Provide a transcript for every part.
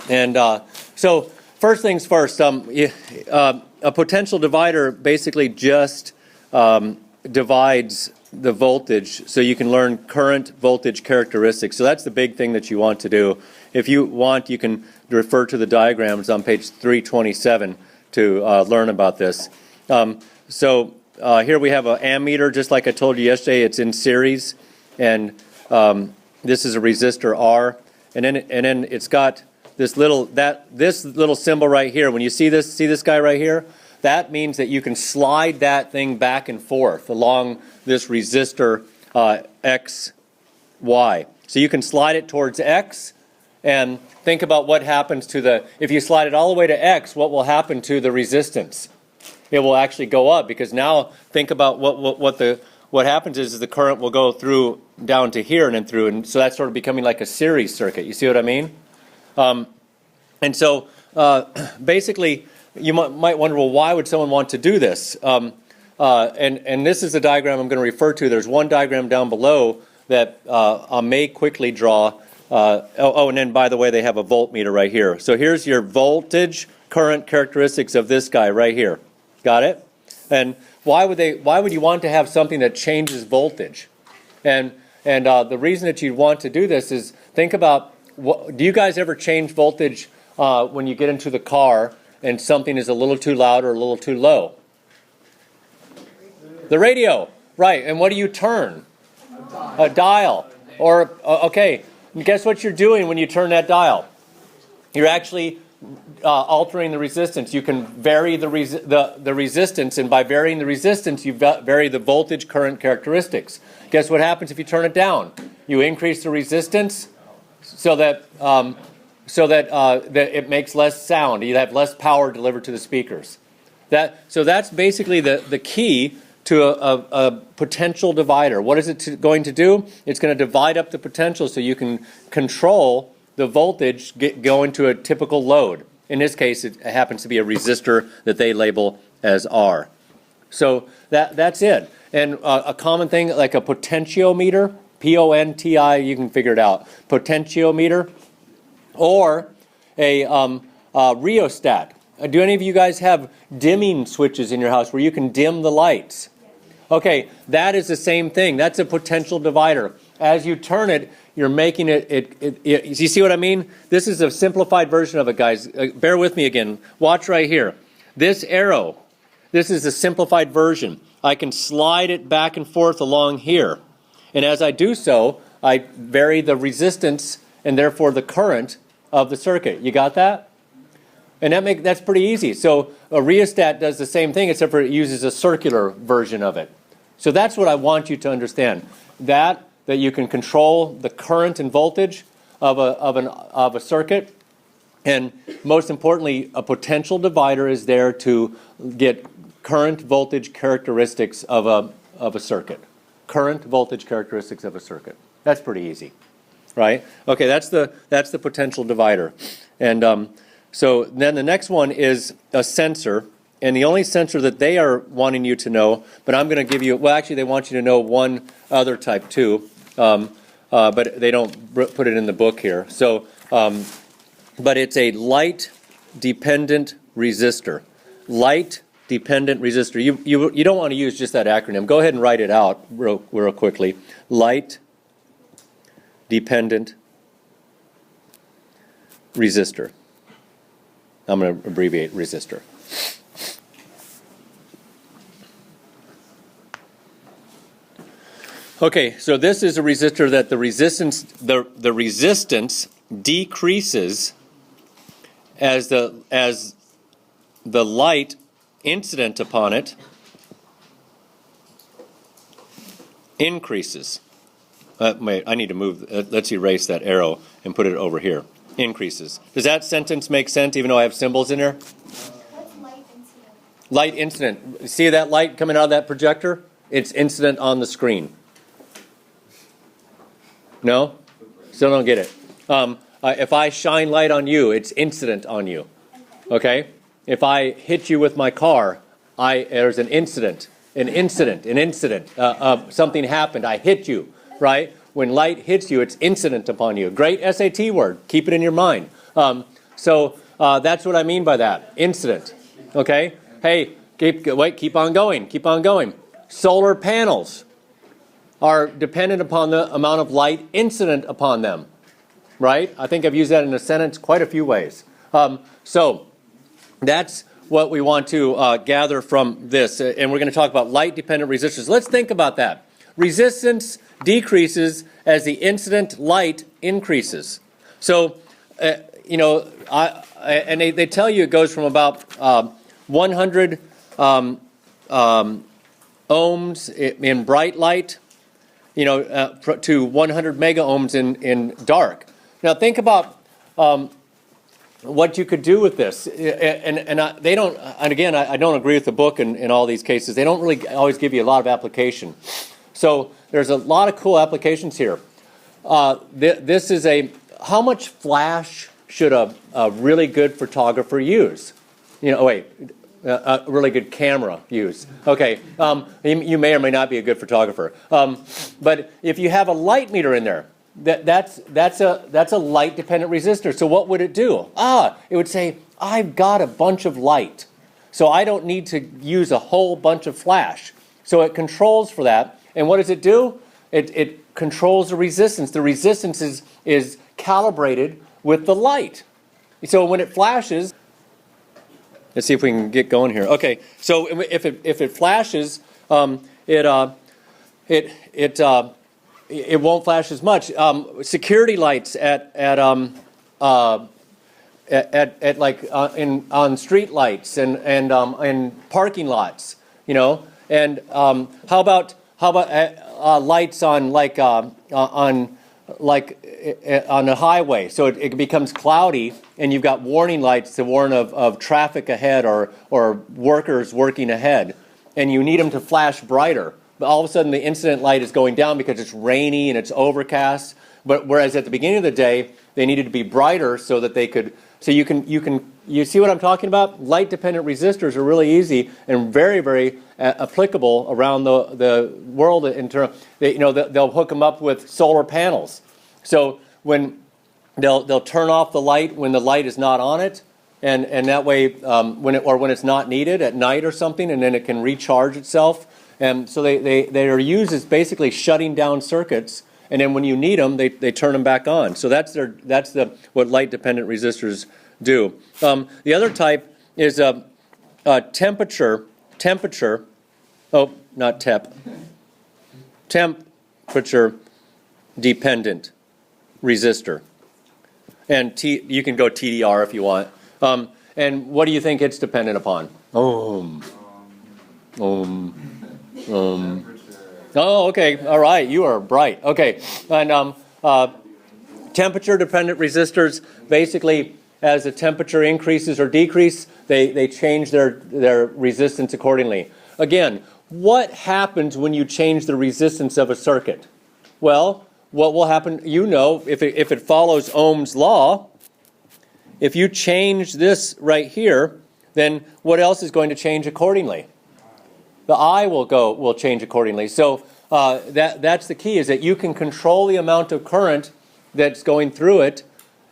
And so first things first, a potential divider basically just divides the voltage so you can learn current voltage characteristics. So that's the big thing that you want to do. If you want, you can refer to the diagrams on page 327 to learn about this. Here we have an ammeter, just like I told you yesterday. It's in series, and this is a resistor R, and then it's got this little symbol right here. When you see this guy right here, that means that you can slide that thing back and forth along this resistor X, Y. So you can slide it towards X, and think about what happens to if you slide it all the way to X, what will happen to the resistance? It will actually go up, because now think about what happens is the current will go through down to here and then through, and so that's sort of becoming like a series circuit. You see what I mean? And so basically, you might wonder, well, why would someone want to do this? And this is the diagram I'm going to refer to. There's one diagram down below that I may quickly draw. And then, by the way, they have a voltmeter right here. So here's your voltage current characteristics of this guy right here. Got it? And why would you want to have something that changes voltage? And the reason that you'd want to do this is, think about, do you guys ever change voltage when you get into the car and something is a little too loud or a little too low? The radio, right? And what do you turn? A dial. Or okay, guess what you're doing when you turn that dial? You're actually altering the resistance. You can vary the resistance, and by varying the resistance, you vary the voltage current characteristics. Guess what happens if you turn it down? You increase the resistance so that it makes less sound. You have less power delivered to the speakers. So that's basically the key to a potential divider. What is it going to do? It's going to divide up the potential so you can control the voltage going to a typical load. In this case, it happens to be a resistor that they label as R. So that's it. And a common thing like a potentiometer, P-O-N-T-I, you can figure it out. Potentiometer, or a rheostat. Do any of you guys have dimming switches in your house where you can dim the lights? Okay, that is the same thing. That's a potential divider. As you turn it, you're making it, you see what I mean? This is a simplified version of it, guys. Bear with me again. Watch right here. This arrow, this is a simplified version. I can slide it back and forth along here. And as I do so, I vary the resistance and therefore the current of the circuit. You got that? And that's pretty easy. So a rheostat does the same thing, except for it uses a circular version of it. So that's what I want you to understand. That you can control the current and voltage of a circuit. And most importantly, a potential divider is there to get current voltage characteristics of a circuit. Current voltage characteristics of a circuit. That's pretty easy, right? Okay, that's the potential divider. And so then the next one is a sensor. And the only sensor that they are wanting you to know, but I'm going to give you, well, actually they want you to know one other type too, but they don't put it in the book here. So, but it's a light-dependent resistor. Light-dependent resistor. You don't want to use just that acronym. Go ahead and write it out real quickly. Light-dependent resistor. I'm going to abbreviate resistor. Okay, so this is a resistor that the resistance decreases as the light incident upon it increases. Wait, I need to move. Let's erase that arrow and put it over here. Increases. Does that sentence make sense, even though I have symbols in there? What's light incident? Light incident. See that light coming out of that projector? It's incident on the screen. No? Still don't get it. If I shine light on you, it's incident on you. Okay? If I hit you with my car, there's an incident. Something happened. I hit you, right? When light hits you, it's incident upon you. Great SAT word. Keep it in your mind. So that's what I mean by that, incident. Okay? Hey, keep on going. Solar panels are dependent upon the amount of light incident upon them, right? I think I've used that in a sentence quite a few ways. So that's what we want to gather from this. And we're going to talk about light-dependent resistors. Let's think about that. Resistance decreases as the incident light increases. So, you know, and they tell you it goes from about 100 ohms in bright light, you know, to 100 mega ohms in dark. Now think about what you could do with this, and they don't. And again, I don't agree with the book in all these cases. They don't really always give you a lot of application. So there's a lot of cool applications here. This is how much flash should a really good photographer use? You know, a really good camera use. Okay, you may or may not be a good photographer. But if you have a light meter in there, that's a light dependent resistor. So what would it do? It would say, I've got a bunch of light, so I don't need to use a whole bunch of flash. So it controls for that. And what does it do? It controls the resistance. The resistance is calibrated with the light. So when it flashes, let's see if we can get going here. Okay, so if it flashes, it won't flash as much. Security lights on street lights and in parking lots, you know. And how about lights on on the highway? So it becomes cloudy, and you've got warning lights to warn of traffic ahead or workers working ahead, and you need them to flash brighter. But all of a sudden, the incident light is going down because it's rainy and it's overcast. But whereas at the beginning of the day, they needed to be brighter so that they could. So you see what I'm talking about? Light-dependent resistors are really easy and very, very applicable around the world. In terms, they'll hook them up with solar panels. So when they'll turn off the light when the light is not on it, and that way when it's not needed at night or something, and then it can recharge itself. And so they are used as basically shutting down circuits, and then when you need them, they turn them back on. So that's what light-dependent resistors do. The other type is temperature. Oh, not temperature dependent resistor. And you can go TDR if you want. And what do you think it's dependent upon? Oh, okay. All right. You are bright. Okay. And temperature-dependent resistors, basically, as the temperature increases or decreases, they change their resistance accordingly. Again, what happens when you change the resistance of a circuit? Well, what will happen, if it follows Ohm's law, if you change this right here, then what else is going to change accordingly? The I will change accordingly. So that's the key, is that you can control the amount of current that's going through it,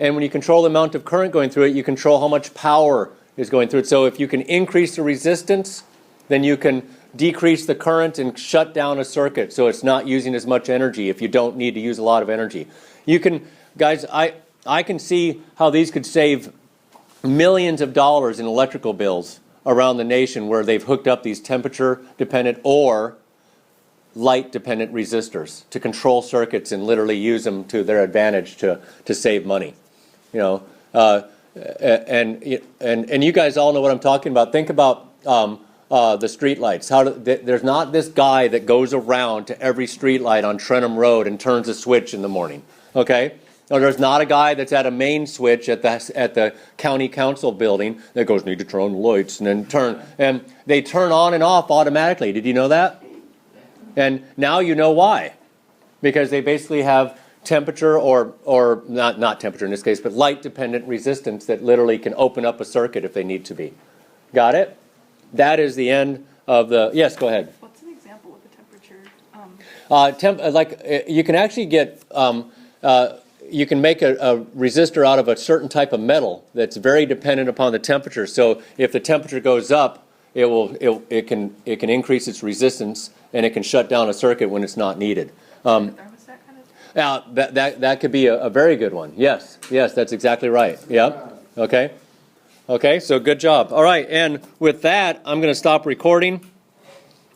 and when you control the amount of current going through it, you control how much power is going through it. So if you can increase the resistance, then you can decrease the current and shut down a circuit so it's not using as much energy if you don't need to use a lot of energy. You can, guys, I can see how these could save millions of dollars in electrical bills around the nation where they've hooked up these temperature-dependent or light-dependent resistors to control circuits and literally use them to their advantage to save money. And you guys all know what I'm talking about. Think about the street lights. There's not this guy that goes around to every street light on Trenham Road and turns a switch in the morning. Okay? Or there's not a guy that's at a main switch at the county council building that goes, need to turn on the lights, and then turn. And they turn on and off automatically. Did you know that? And now you know why. Because they basically have temperature or not temperature in this case, but light-dependent resistance that literally can open up a circuit if they need to be. Got it? That is the end of the... Yes, go ahead. What's an example of a temperature? You can actually get... you can make a resistor out of a certain type of metal that's very dependent upon the temperature. So if the temperature goes up, it can increase its resistance, and it can shut down a circuit when it's not needed. Thermostat kind of? Now, that could be a very good one. Yes, that's exactly right. Yeah. Okay. Okay, so good job. All right, and with that, I'm going to stop recording.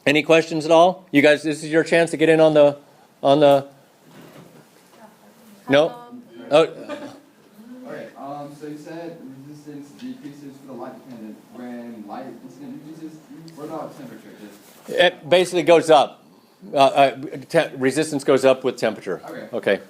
Any questions at all? You guys, this is your chance to get in on the no? Oh, Okay, so you said resistance decreases for the light dependent when light incident decreases. What about temperature? it basically goes up. Resistance goes up with temperature. Okay. Okay.